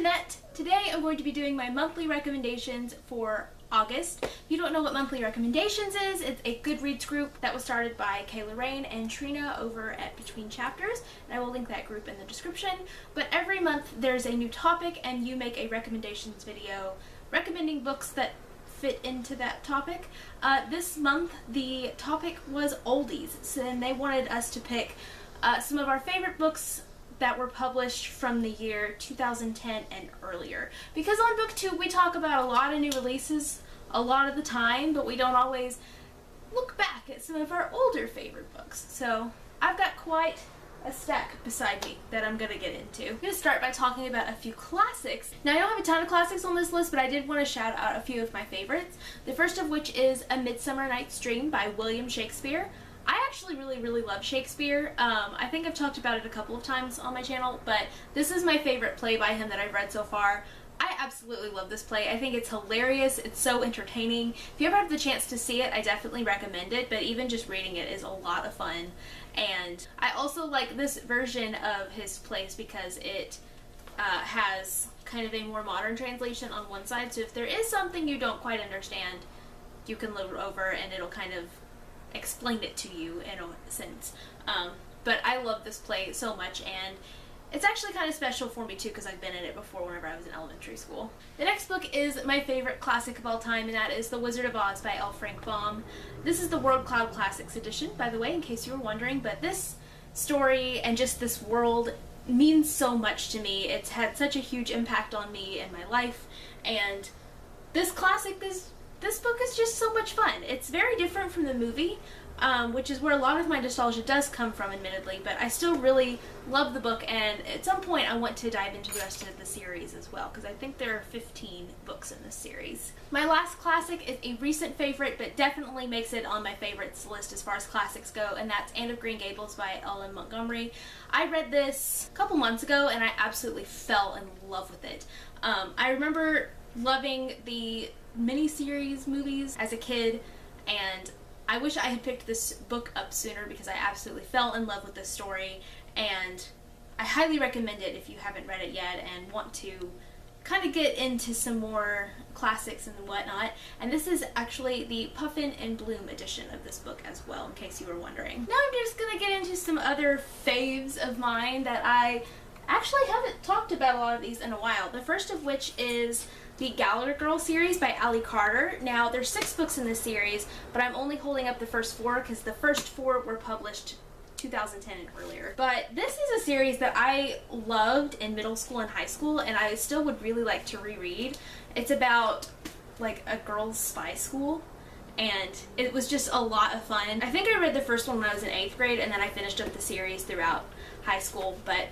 Jeanette. Today I'm going to be doing my monthly recommendations for August. If you don't know what monthly recommendations is, it's a Goodreads group that was started by Kayla Rain and Trina over at Between Chapters, and I will link that group in the description. But every month there's a new topic and you make a recommendations video recommending books that fit into that topic. This month the topic was oldies, and they wanted us to pick some of our favorite books that were published from the year 2010 and earlier. Because on BookTube we talk about a lot of new releases a lot of the time, but we don't always look back at some of our older favorite books. So I've got quite a stack beside me that I'm gonna get into. I'm gonna start by talking about a few classics. Now I don't have a ton of classics on this list, but I did want to shout out a few of my favorites. The first of which is A Midsummer Night's Dream by William Shakespeare. I actually really love Shakespeare. I think I've talked about it a couple of times on my channel, but this is my favorite play by him that I've read so far. I absolutely love this play. I think it's hilarious. It's so entertaining. If you ever have the chance to see it, I definitely recommend it, but even just reading it is a lot of fun. And I also like this version of his plays because it has kind of a more modern translation on one side, so if there is something you don't quite understand, you can look over and it'll kind of explain it to you in a sense. But I love this play so much, and it's actually kind of special for me too because I've been in it before whenever I was in elementary school. The next book is my favorite classic of all time, and that is The Wizard of Oz by L. Frank Baum. This is the World Cloud Classics edition, by the way, in case you were wondering, but this story and just this world means so much to me. It's had such a huge impact on me and my life, and this classic, this book is just so much fun. It's very different from the movie, which is where a lot of my nostalgia does come from, admittedly, but I still really love the book, and at some point I want to dive into the rest of the series as well, because I think there are 15 books in this series. My last classic is a recent favorite, but definitely makes it on my favorites list as far as classics go, and that's Anne of Green Gables by Ellen Montgomery. I read this a couple months ago, and I absolutely fell in love with it. I remember loving the miniseries movies as a kid, and I wish I had picked this book up sooner because I absolutely fell in love with this story, and I highly recommend it if you haven't read it yet and want to kind of get into some more classics and whatnot. And this is actually the Puffin and Bloom edition of this book as well, in case you were wondering. Now I'm just gonna get into some other faves of mine that I actually haven't talked about a lot of these in a while. The first of which is the Gallagher Girl series by Ali Carter. Now there's 6 books in this series, but I'm only holding up the first 4 because the first 4 were published 2010 and earlier. But this is a series that I loved in middle school and high school, and I still would really like to reread. It's about like a girls' spy school, and it was just a lot of fun. I think I read the first one when I was in 8th grade, and then I finished up the series throughout high school, but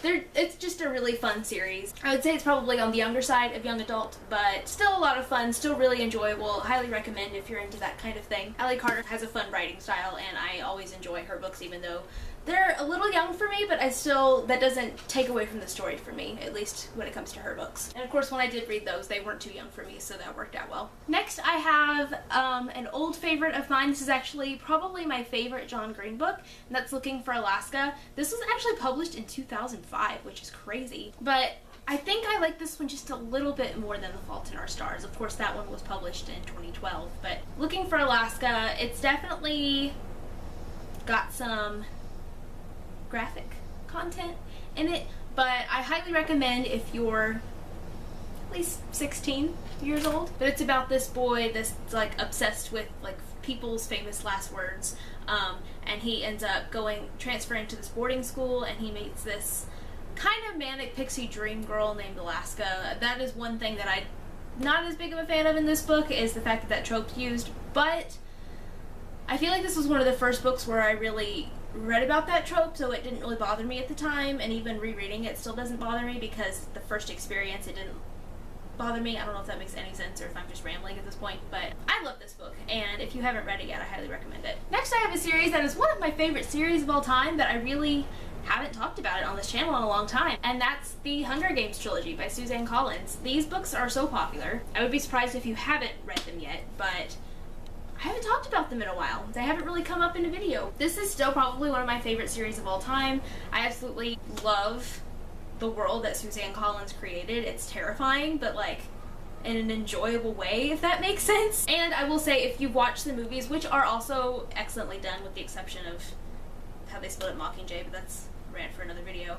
it's just a really fun series. I would say it's probably on the younger side of young adult, but still a lot of fun, still really enjoyable. Highly recommend if you're into that kind of thing. Ali Carter has a fun writing style, and I always enjoy her books even though they're a little young for me, but that doesn't take away from the story for me, at least when it comes to her books. And of course when I did read those, they weren't too young for me, so that worked out well. Next I have an old favorite of mine. This is actually probably my favorite John Green book, and that's Looking for Alaska. This was actually published in 2005, which is crazy, but I think I like this one just a little bit more than The Fault in Our Stars. Of course that one was published in 2012, but Looking for Alaska, it's definitely got some graphic content in it, but I highly recommend if you're at least 16 years old. But it's about this boy that's like obsessed with like people's famous last words, and he ends up transferring to this boarding school, and he meets this kind of manic pixie dream girl named Alaska. That is one thing that I'm not as big of a fan of in this book, is the fact that that trope's used, but I feel like this was one of the first books where I really read about that trope, so it didn't really bother me at the time, and even rereading it still doesn't bother me because the first experience it didn't bother me. I don't know if that makes any sense or if I'm just rambling at this point, but I love this book, and if you haven't read it yet, I highly recommend it. Next I have a series that is one of my favorite series of all time that I really haven't talked about it on this channel in a long time, and that's the Hunger Games trilogy by Suzanne Collins. These books are so popular. I would be surprised if you haven't read them yet, but I haven't talked about them in a while. They haven't really come up in a video. This is still probably one of my favorite series of all time. I absolutely love the world that Suzanne Collins created. It's terrifying, but like in an enjoyable way, if that makes sense. And I will say, if you've watched the movies, which are also excellently done with the exception of how they split up Mockingjay, but that's a rant for another video.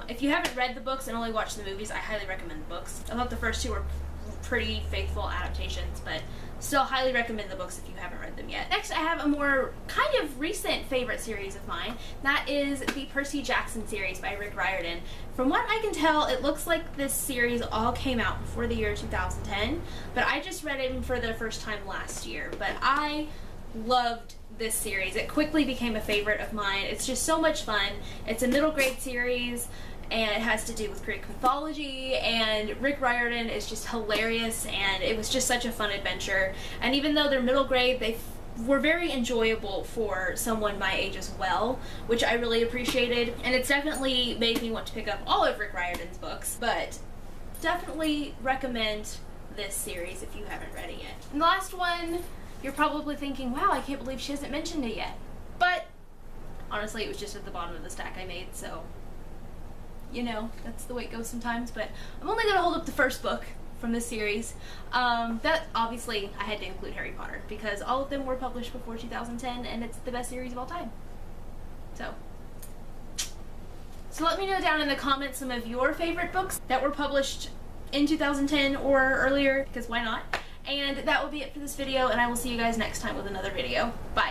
If you haven't read the books and only watched the movies, I highly recommend the books. I thought the first two were pretty faithful adaptations, but still highly recommend the books if you haven't read them yet. Next, I have a more kind of recent favorite series of mine. That is the Percy Jackson series by Rick Riordan. From what I can tell, it looks like this series all came out before the year 2010, but I just read it for the first time last year. But I loved this series. It quickly became a favorite of mine. It's just so much fun. It's a middle grade series, and it has to do with Greek mythology, and Rick Riordan is just hilarious, and it was just such a fun adventure. And even though they're middle grade, they were very enjoyable for someone my age as well, which I really appreciated. And it's definitely made me want to pick up all of Rick Riordan's books, but definitely recommend this series if you haven't read it yet. And the last one, you're probably thinking, wow, I can't believe she hasn't mentioned it yet. But honestly, it was just at the bottom of the stack I made, so you know, that's the way it goes sometimes. But I'm only going to hold up the first book from this series. That obviously I had to include Harry Potter because all of them were published before 2010 and it's the best series of all time. So let me know down in the comments some of your favorite books that were published in 2010 or earlier, because why not? And that will be it for this video, and I will see you guys next time with another video. Bye!